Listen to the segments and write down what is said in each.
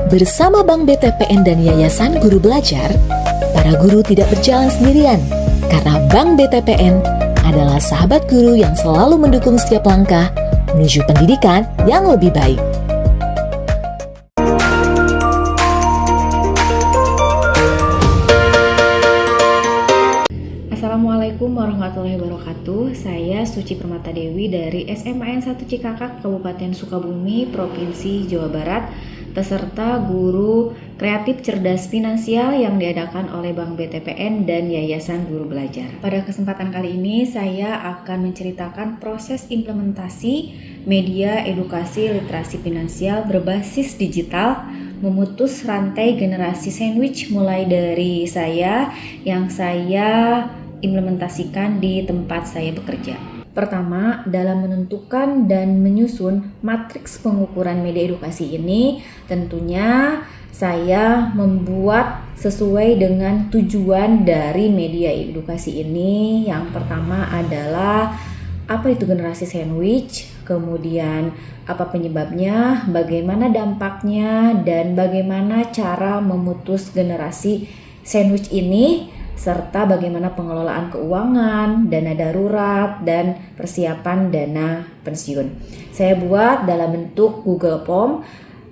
Bersama Bank BTPN dan Yayasan Guru Belajar, para guru tidak berjalan sendirian karena Bank BTPN adalah sahabat guru yang selalu mendukung setiap langkah menuju pendidikan yang lebih baik. Assalamualaikum warahmatullahi wabarakatuh. Saya Suci Permata Dewi dari SMAN 1 Cikakak, Kabupaten Sukabumi, Provinsi Jawa Barat, peserta guru kreatif cerdas finansial yang diadakan oleh Bank BTPN dan Yayasan Guru Belajar. Pada kesempatan kali ini saya akan menceritakan proses implementasi media edukasi literasi finansial berbasis digital, memutus rantai generasi sandwich mulai dari saya yang saya implementasikan di tempat saya bekerja. Pertama, dalam menentukan dan menyusun matriks pengukuran media edukasi ini, tentunya saya membuat sesuai dengan tujuan dari media edukasi ini. Yang pertama adalah apa itu generasi sandwich, kemudian apa penyebabnya, bagaimana dampaknya, dan bagaimana cara memutus generasi sandwich ini, serta bagaimana pengelolaan keuangan, dana darurat, dan persiapan dana pensiun. Saya buat dalam bentuk Google Form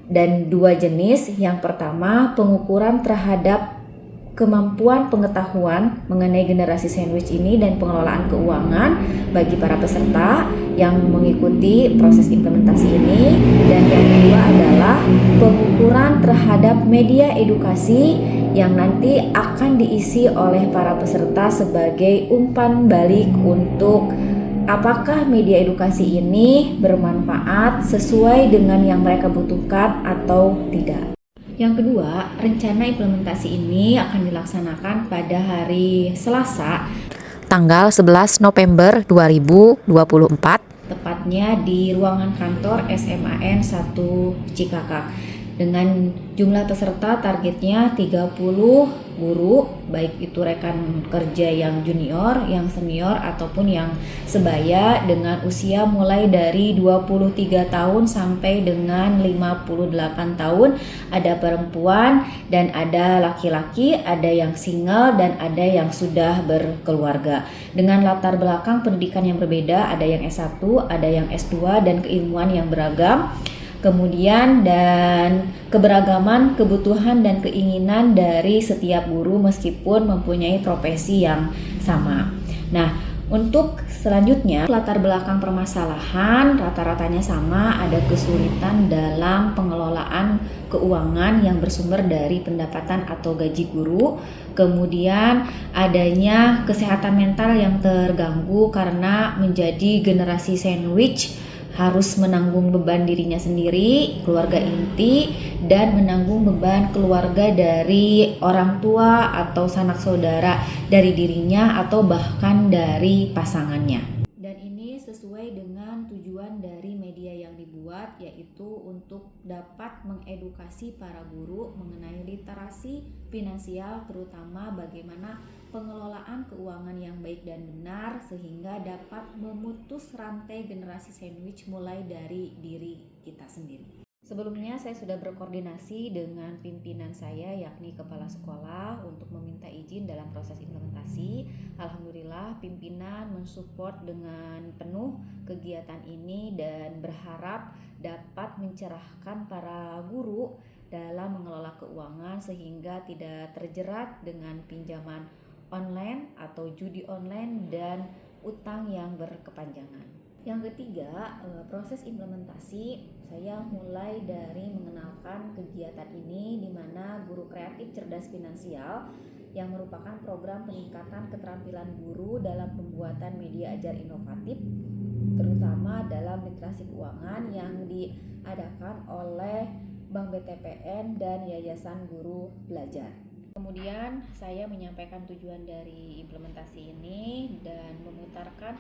dan dua jenis. Yang pertama, pengukuran terhadap kemampuan pengetahuan mengenai generasi sandwich ini dan pengelolaan keuangan bagi para peserta yang mengikuti proses implementasi ini. Dan yang kedua adalah pengukuran terhadap media edukasi yang nanti akan diisi oleh para peserta sebagai umpan balik untuk apakah media edukasi ini bermanfaat sesuai dengan yang mereka butuhkan atau tidak. Yang kedua, rencana implementasi ini akan dilaksanakan pada hari Selasa, tanggal 11 November 2024, tepatnya di ruangan kantor SMAN 1 Cikakak. Dengan jumlah peserta targetnya 30 guru, baik itu rekan kerja yang junior, yang senior, ataupun yang sebaya, dengan usia mulai dari 23 tahun sampai dengan 58 tahun. Ada perempuan dan ada laki-laki, ada yang single dan ada yang sudah berkeluarga. Dengan latar belakang pendidikan yang berbeda, ada yang S1, ada yang S2, dan keilmuan yang beragam. Kemudian dan keberagaman kebutuhan dan keinginan dari setiap guru meskipun mempunyai profesi yang sama. Nah, untuk selanjutnya latar belakang permasalahan rata-ratanya sama, ada kesulitan dalam pengelolaan keuangan yang bersumber dari pendapatan atau gaji guru. Kemudian adanya kesehatan mental yang terganggu karena menjadi generasi sandwich, harus menanggung beban dirinya sendiri, keluarga inti, dan menanggung beban keluarga dari orang tua atau sanak saudara dari dirinya atau bahkan dari pasangannya. Dan ini sesuai dengan tujuan dari media yang dibuat, yaitu untuk dapat mengedukasi para guru mengenai literasi finansial, terutama bagaimana pengelolaan keuangan yang baik dan benar sehingga dapat memutus rantai generasi sandwich mulai dari diri kita sendiri. Sebelumnya saya sudah berkoordinasi dengan pimpinan saya yakni kepala sekolah untuk meminta izin dalam proses implementasi. Alhamdulillah pimpinan mensupport dengan penuh kegiatan ini dan berharap dapat mencerahkan para guru dalam mengelola keuangan sehingga tidak terjerat dengan pinjaman online atau judi online dan utang yang berkepanjangan. Yang ketiga, proses implementasi saya mulai dari mengenalkan kegiatan ini, di mana guru kreatif cerdas finansial yang merupakan program peningkatan keterampilan guru dalam pembuatan media ajar inovatif, terutama dalam literasi keuangan yang diadakan oleh Bank BTPN dan Yayasan Guru Belajar. Kemudian saya menyampaikan tujuan dari implementasi ini dan memutarkan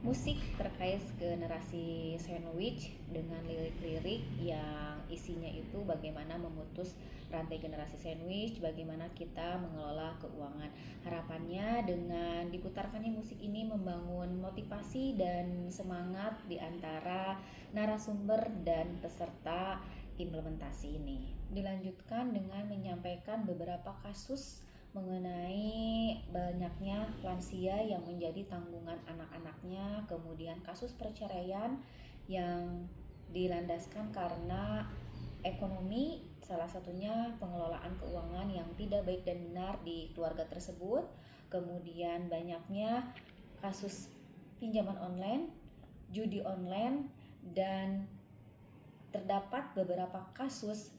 musik terkait generasi sandwich dengan lirik-lirik yang isinya itu bagaimana memutus rantai generasi sandwich, bagaimana kita mengelola keuangan. Harapannya dengan diputarkannya musik ini membangun motivasi dan semangat di antara narasumber dan peserta implementasi ini. dilanjutkan dengan menyampaikan beberapa kasus mengenai banyaknya lansia yang menjadi tanggungan anak-anaknya, kemudian kasus perceraian yang dilandaskan karena ekonomi, salah satunya pengelolaan keuangan yang tidak baik dan benar di keluarga tersebut, kemudian banyaknya kasus pinjaman online, judi online, dan terdapat beberapa kasus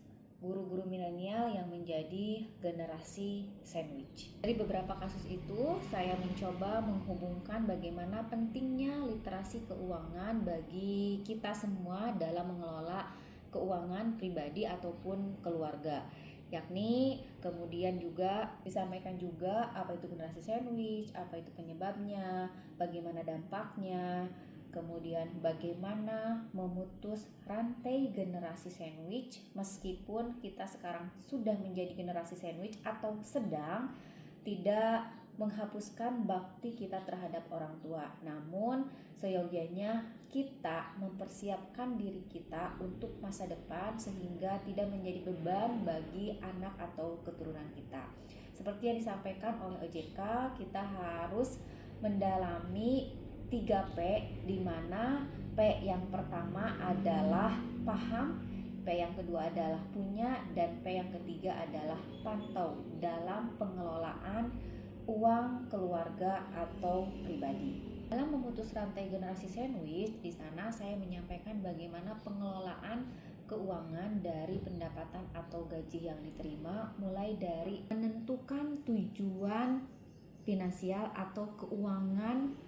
guru-guru milenial yang menjadi generasi sandwich. Dari beberapa kasus itu, saya mencoba menghubungkan bagaimana pentingnya literasi keuangan bagi kita semua dalam mengelola keuangan pribadi ataupun keluarga. Yakni kemudian juga disampaikan juga apa itu generasi sandwich, apa itu penyebabnya, bagaimana dampaknya, kemudian bagaimana memutus rantai generasi sandwich meskipun kita sekarang sudah menjadi generasi sandwich atau sedang tidak menghapuskan bakti kita terhadap orang tua. Namun seyogianya kita mempersiapkan diri kita untuk masa depan sehingga tidak menjadi beban bagi anak atau keturunan kita. Seperti yang disampaikan oleh OJK, kita harus mendalami 3P, di mana P yang pertama adalah paham, P yang kedua adalah punya, dan P yang ketiga adalah pantau dalam pengelolaan uang keluarga atau pribadi. Dalam memutus rantai generasi sandwich, di sana saya menyampaikan bagaimana pengelolaan keuangan dari pendapatan atau gaji yang diterima, mulai dari menentukan tujuan finansial atau keuangan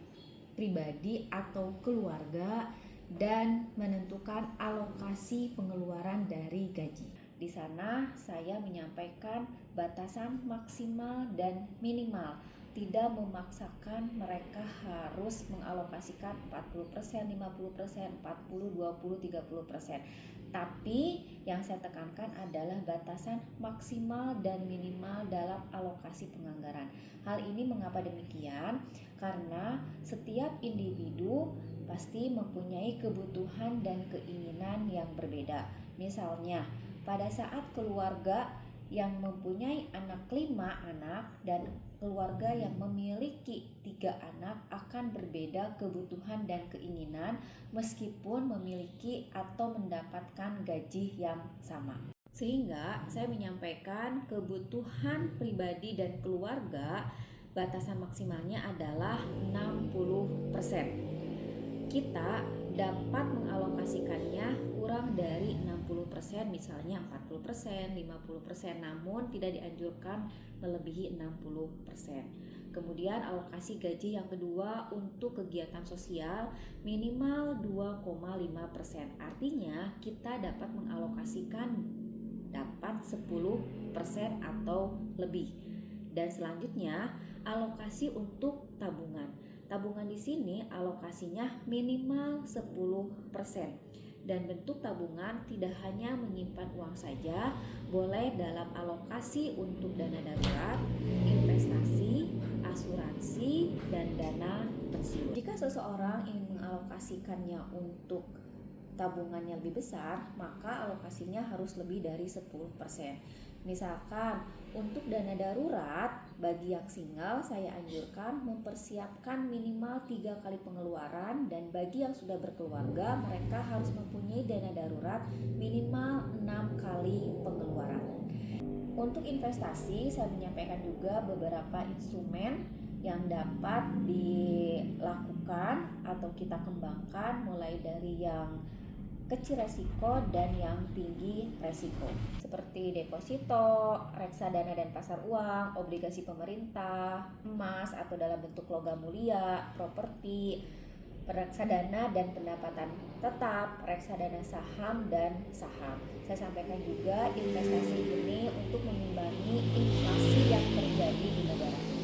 pribadi atau keluarga, dan menentukan alokasi pengeluaran dari gaji. Di sana saya menyampaikan batasan maksimal dan minimal, tidak memaksakan mereka harus mengalokasikan 40%, 50%, 40, 20, 30%. Tapi yang saya tekankan adalah batasan maksimal dan minimal dalam alokasi penganggaran. Hal ini mengapa demikian? Karena setiap individu pasti mempunyai kebutuhan dan keinginan yang berbeda. Misalnya, pada saat keluarga yang mempunyai 5 anak dan keluarga yang memiliki 3 anak akan berbeda kebutuhan dan keinginan meskipun memiliki atau mendapatkan gaji yang sama. Sehingga saya menyampaikan kebutuhan pribadi dan keluarga batasan maksimalnya adalah 60%. Kita dapat mengalokasikannya kurang dari 60%, misalnya 40%, 50%, namun tidak dianjurkan melebihi 60%. Kemudian alokasi gaji yang kedua untuk kegiatan sosial minimal 2,5%. Artinya kita dapat mengalokasikan dapat 10% atau lebih. Dan selanjutnya alokasi untuk tabungan. Tabungan di sini alokasinya minimal 10%. Dan bentuk tabungan tidak hanya menyimpan uang saja, boleh dalam alokasi untuk dana darurat, investasi, asuransi, dan dana pensiun. Jika seseorang ingin mengalokasikannya untuk tabungannya lebih besar, maka alokasinya harus lebih dari 10%. Misalkan untuk dana darurat bagi yang single, saya anjurkan mempersiapkan minimal 3 kali pengeluaran, dan bagi yang sudah berkeluarga mereka harus mempunyai dana darurat minimal 6 kali pengeluaran. Untuk investasi, saya menyampaikan juga beberapa instrumen yang dapat dilakukan atau kita kembangkan, mulai dari yang kecil resiko dan yang tinggi resiko, seperti deposito, reksadana dan pasar uang, obligasi pemerintah, emas atau dalam bentuk logam mulia, properti, reksadana dan pendapatan tetap, reksadana saham dan saham. Saya sampaikan juga investasi ini untuk mengimbangi inflasi yang terjadi di negara kita.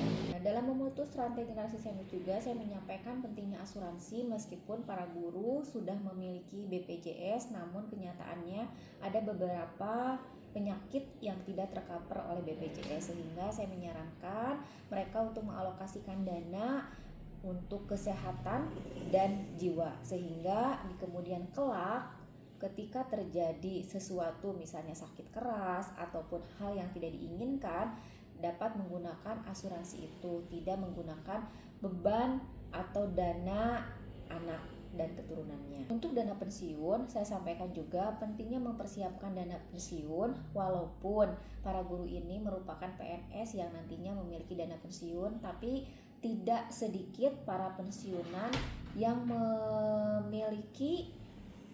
Dalam memutus rantai generasi sandwich juga saya menyampaikan pentingnya asuransi. Meskipun para guru sudah memiliki BPJS, namun kenyataannya ada beberapa penyakit yang tidak tercover oleh BPJS, sehingga saya menyarankan mereka untuk mengalokasikan dana untuk kesehatan dan jiwa, sehingga di kemudian kelak ketika terjadi sesuatu misalnya sakit keras ataupun hal yang tidak diinginkan, dapat menggunakan asuransi itu, tidak menggunakan beban atau dana anak dan keturunannya. Untuk dana pensiun, saya sampaikan juga pentingnya mempersiapkan dana pensiun walaupun para guru ini merupakan PNS yang nantinya memiliki dana pensiun, tapi tidak sedikit para pensiunan yang memiliki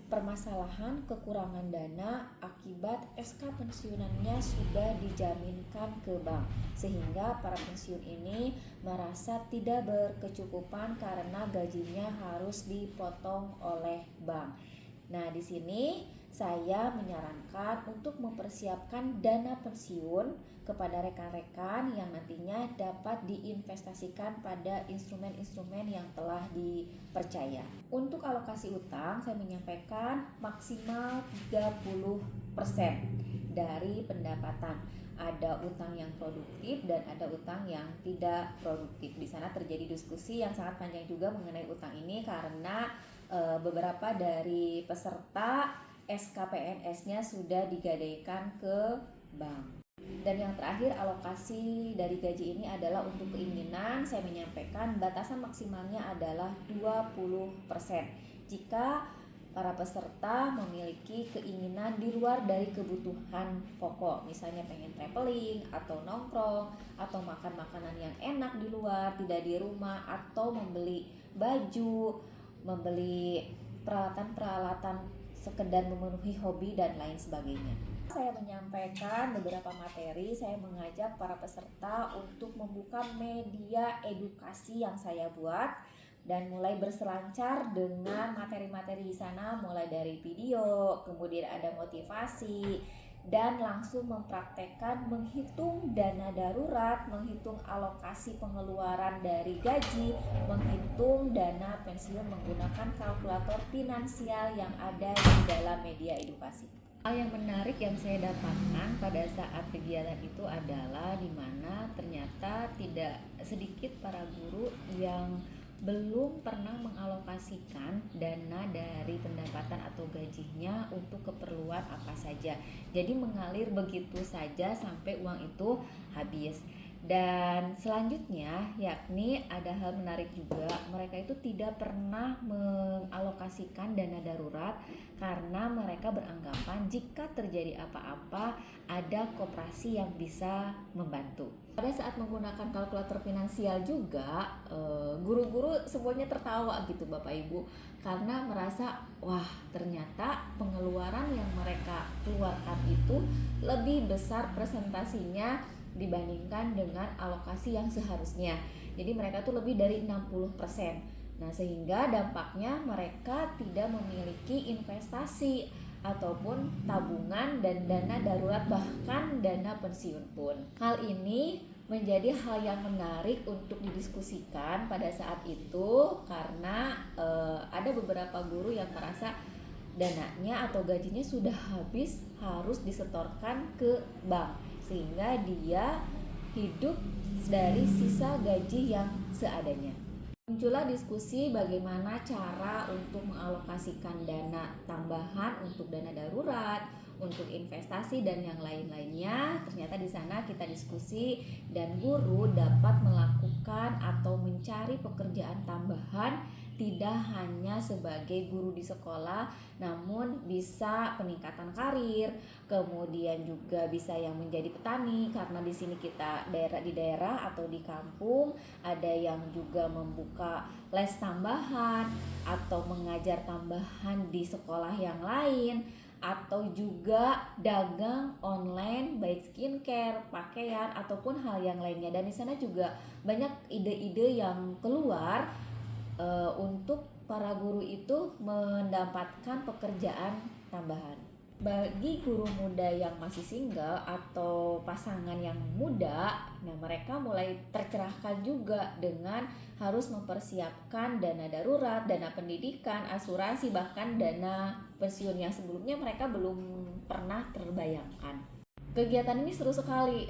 permasalahan kekurangan dana akibat SK pensiunannya sudah dijaminkan ke bank, sehingga para pensiun ini merasa tidak berkecukupan karena gajinya harus dipotong oleh bank. Nah, di sini saya menyarankan untuk mempersiapkan dana pensiun kepada rekan-rekan yang nantinya dapat diinvestasikan pada instrumen-instrumen yang telah dipercaya. Untuk alokasi utang, saya menyampaikan maksimal 30% dari pendapatan. Ada utang yang produktif dan ada utang yang tidak produktif. Di sana terjadi diskusi yang sangat panjang juga mengenai utang ini karena beberapa dari peserta SKPNS-nya sudah digadaikan ke bank. Dan yang terakhir, alokasi dari gaji ini adalah untuk keinginan. Saya menyampaikan batasan maksimalnya adalah 20%. Jika para peserta memiliki keinginan di luar dari kebutuhan pokok, misalnya pengen traveling atau nongkrong atau makan makanan yang enak di luar, tidak di rumah, atau membeli baju, membeli peralatan-peralatan sekedar memenuhi hobi dan lain sebagainya. Saya menyampaikan beberapa materi, saya mengajak para peserta untuk membuka media edukasi yang saya buat dan mulai berselancar dengan materi-materi di sana, mulai dari video, kemudian ada motivasi, dan langsung mempraktekkan menghitung dana darurat, menghitung alokasi pengeluaran dari gaji, menghitung dana pensiun menggunakan kalkulator finansial yang ada di dalam media edukasi. Hal yang menarik yang saya dapatkan pada saat kegiatan itu adalah di mana ternyata tidak sedikit para guru yang belum pernah mengalokasikan dana dari pendapatan atau gajinya untuk keperluan apa saja. Jadi mengalir begitu saja sampai uang itu habis. Dan selanjutnya yakni ada hal menarik juga, mereka itu tidak pernah mengalokasikan dana darurat karena mereka beranggapan jika terjadi apa-apa ada koperasi yang bisa membantu. Pada saat menggunakan kalkulator finansial juga guru-guru semuanya tertawa gitu Bapak Ibu, karena merasa wah ternyata pengeluaran yang mereka keluarkan itu lebih besar presentasinya dibandingkan dengan alokasi yang seharusnya. Jadi mereka tuh lebih dari 60%. Nah, sehingga dampaknya mereka tidak memiliki investasi ataupun tabungan dan dana darurat, bahkan dana pensiun pun. Hal ini menjadi hal yang menarik untuk didiskusikan pada saat itu karena ada beberapa guru yang merasa dananya atau gajinya sudah habis, harus disetorkan ke bank, sehingga dia hidup dari sisa gaji yang seadanya. Muncullah diskusi bagaimana cara untuk mengalokasikan dana tambahan untuk dana darurat, untuk investasi dan yang lain-lainnya. Ternyata di sana kita diskusi dan guru dapat melakukan atau mencari pekerjaan tambahan tidak hanya sebagai guru di sekolah, namun bisa peningkatan karir, kemudian juga bisa yang menjadi petani karena di sini kita di daerah atau di kampung ada yang juga membuka les tambahan atau mengajar tambahan di sekolah yang lain, atau juga dagang online baik skincare, pakaian ataupun hal yang lainnya. Dan di sana juga banyak ide-ide yang keluar untuk para guru itu mendapatkan pekerjaan tambahan. Bagi guru muda yang masih single atau pasangan yang muda, nah mereka mulai tercerahkan juga dengan harus mempersiapkan dana darurat, dana pendidikan, asuransi, bahkan dana pensiun yang sebelumnya mereka belum pernah terbayangkan. Kegiatan ini seru sekali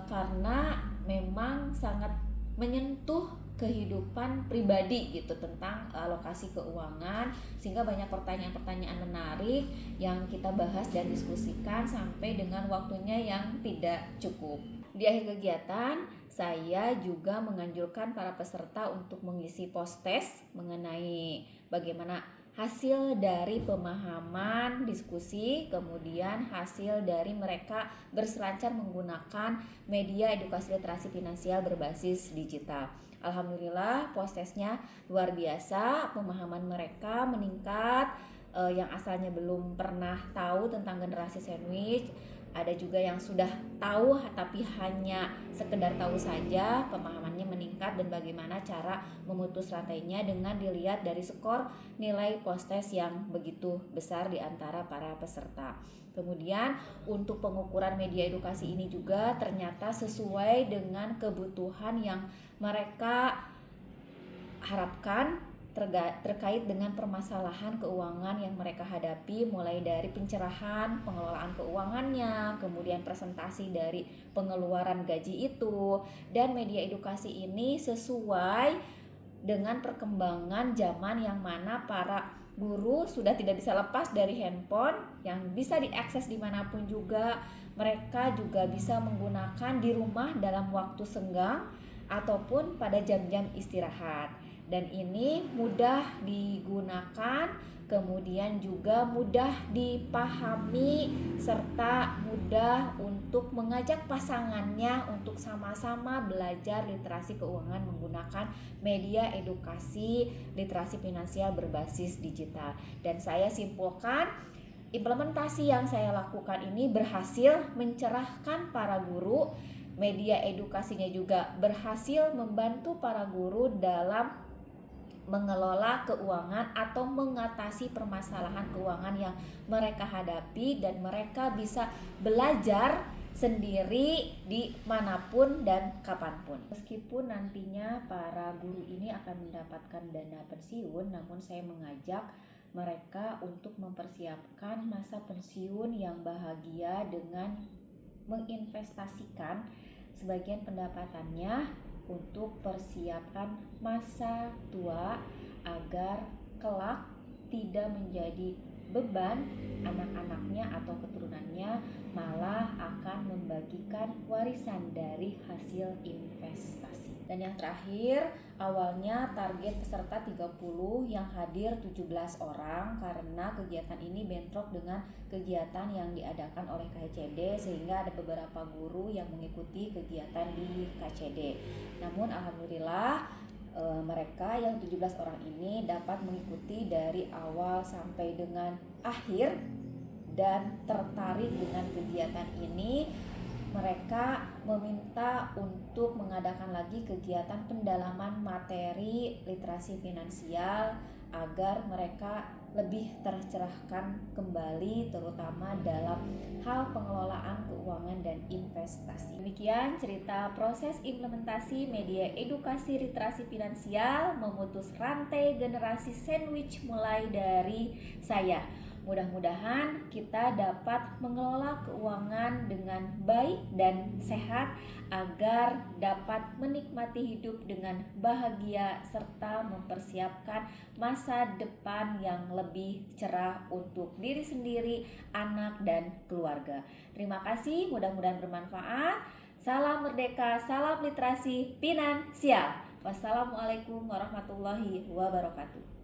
karena memang sangat menyentuh kehidupan pribadi gitu tentang alokasi keuangan, sehingga banyak pertanyaan-pertanyaan menarik yang kita bahas dan diskusikan sampai dengan waktunya yang tidak cukup. Di akhir kegiatan, saya juga menganjurkan para peserta untuk mengisi post-test mengenai bagaimana hasil dari pemahaman diskusi, kemudian hasil dari mereka berselancar menggunakan media edukasi literasi finansial berbasis digital. Alhamdulillah post-testnya luar biasa, pemahaman mereka meningkat. Yang asalnya belum pernah tahu tentang generasi sandwich, ada juga yang sudah tahu tapi hanya sekedar tahu saja, pemahamannya meningkat, dan bagaimana cara memutus rantainya dengan dilihat dari skor nilai post-test yang begitu besar di antara para peserta. Kemudian untuk pengukuran media edukasi ini juga ternyata sesuai dengan kebutuhan yang mereka harapkan terkait dengan permasalahan keuangan yang mereka hadapi, mulai dari pencerahan pengelolaan keuangannya, kemudian presentasi dari pengeluaran gaji itu, dan media edukasi ini sesuai dengan perkembangan zaman yang mana para guru sudah tidak bisa lepas dari handphone yang bisa diakses dimanapun juga. Mereka juga bisa menggunakan di rumah dalam waktu senggang ataupun pada jam-jam istirahat. Dan ini mudah digunakan, kemudian juga mudah dipahami, serta mudah untuk mengajak pasangannya untuk sama-sama belajar literasi keuangan menggunakan media edukasi literasi finansial berbasis digital. Dan saya simpulkan, implementasi yang saya lakukan ini berhasil mencerahkan para guru. Media edukasinya juga berhasil membantu para guru dalam mengelola keuangan atau mengatasi permasalahan keuangan yang mereka hadapi, dan mereka bisa belajar sendiri di manapun dan kapanpun. Meskipun nantinya para guru ini akan mendapatkan dana pensiun, namun saya mengajak mereka untuk mempersiapkan masa pensiun yang bahagia dengan menginvestasikan sebagian pendapatannya untuk persiapkan masa tua agar kelak tidak menjadi beban anak-anaknya atau keturunannya, malah akan membagikan warisan dari hasil investasi. Dan yang terakhir, awalnya target peserta 30, yang hadir 17 orang karena kegiatan ini bentrok dengan kegiatan yang diadakan oleh KCD, sehingga ada beberapa guru yang mengikuti kegiatan di KCD. Namun alhamdulillah mereka yang 17 orang ini dapat mengikuti dari awal sampai dengan akhir dan tertarik dengan kegiatan ini. Mereka meminta untuk mengadakan lagi kegiatan pendalaman materi literasi finansial agar mereka lebih tercerahkan kembali, terutama dalam hal pengelolaan keuangan dan investasi. Demikian cerita proses implementasi media edukasi literasi finansial memutus rantai generasi sandwich mulai dari saya. Mudah-mudahan kita dapat mengelola keuangan dengan baik dan sehat agar dapat menikmati hidup dengan bahagia serta mempersiapkan masa depan yang lebih cerah untuk diri sendiri, anak, dan keluarga. Terima kasih, mudah-mudahan bermanfaat. Salam merdeka, salam literasi finansial. Wassalamualaikum warahmatullahi wabarakatuh.